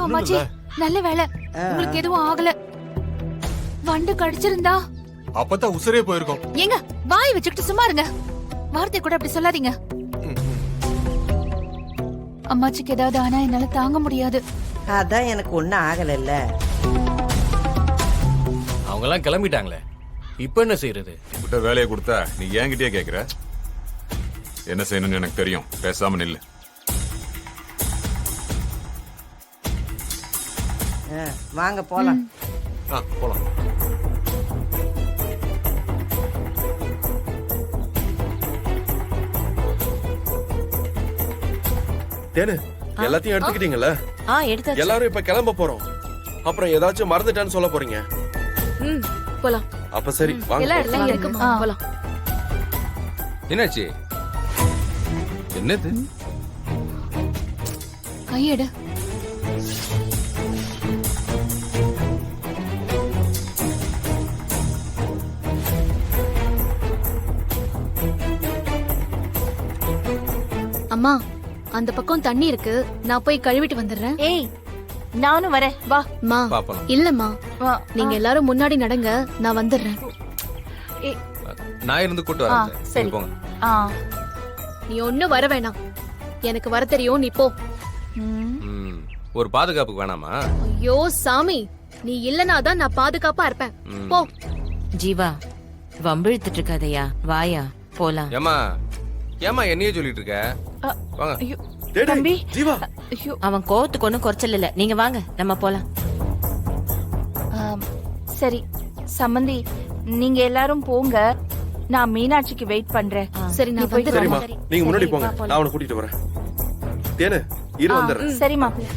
ஐயோ அம்மாச்சி, நல்ல வேலை உங்களுக்கு எதுவும் ஆகல. வண்டு கடிச்சிருந்தா அப்பதான் உசுரே போயிருக்கும். ஏங்க வாய் வச்சுக்கிட்டு சும்மா இருங்க. வார்த்தை கூட அப்படி சொல்லாதீங்க. அம்மாச்சிக்கு ஏதாவது ஆனா என்னால தாங்க முடியாது. அதான் எனக்கு ஒண்ணும் ஆகல. அவங்க எல்லாம் கிளம்பிட்டாங்களே, இப்ப என்ன செய்யறது? விட்ட வேலையை கொடுத்தா நீ என்கிட்டயே கேக்குற. என்ன செய்யணும்னு எனக்கு தெரியும். பேசாம நில்லு. வாங்க போலாம். போலாம். தேனு எல்லாத்தையும் எடுத்துக்கிட்டீங்கல்ல? எடுத்தாச்சு. எல்லாரும் இப்ப கிளம்ப போறோம். அப்புறம் ஏதாச்சும் மறந்துட்டேன்னு சொல்ல போறீங்க. போலாம். அப்ப சரி வாங்க. எல்லா இடத்துலயும் இருக்குமா? போலாம். என்னாச்சு? என்னது? கையெடு. அம்மா, அந்த பக்கம் தண்ணி இருக்கு, நான் போய் கழுவிட்டு வந்துடுறேன். ஏய், நானும் வரேன், வா. மா, பாப்பலாம். இல்லம்மா, வா. நீங்க எல்லாரும் முன்னாடி நடங்க, நான் வந்துடுறேன். நான் இருந்து கூட்டு வரேன். சரி போங்க. நீ ஒண்ணும் வர வேணாம், எனக்கு வர தெரியும், நீ போ. ஒரு பாதுகாப்புக்கு வேணாமா? ஐயோ சாமி, நீ இல்லனா தான் நான் பாதுகாப்பா இருப்பேன். போ. ஜீவா, வம்பிழுத்துட்டு இருக்காதயா, வாயா போலாம். ஏமா ஏமா என்னையே சொல்லிட்டு இருக்க? வாங்க. டேய், தம்பி. ஜீவா, அவன் கோவத்துக்கு ஒண்ணும் குறைச்சல் இல்ல, நீங்க வாங்க நம்ம போலாம். சரி சம்மந்தி, நீங்க எல்லாரும் போங்க, நான் மீனாட்சிக்கு வெயிட் பண்றேன். சரி, நான் சரிம்மா வந்துடுறேன். நீங்க முன்னாடி சரி, போங்க, வா, போலாம். நான் அவனை கூட்டிட்டு வரேன். தேனு இரு வந்துடுறேன். சரி மாப்பிள்ள.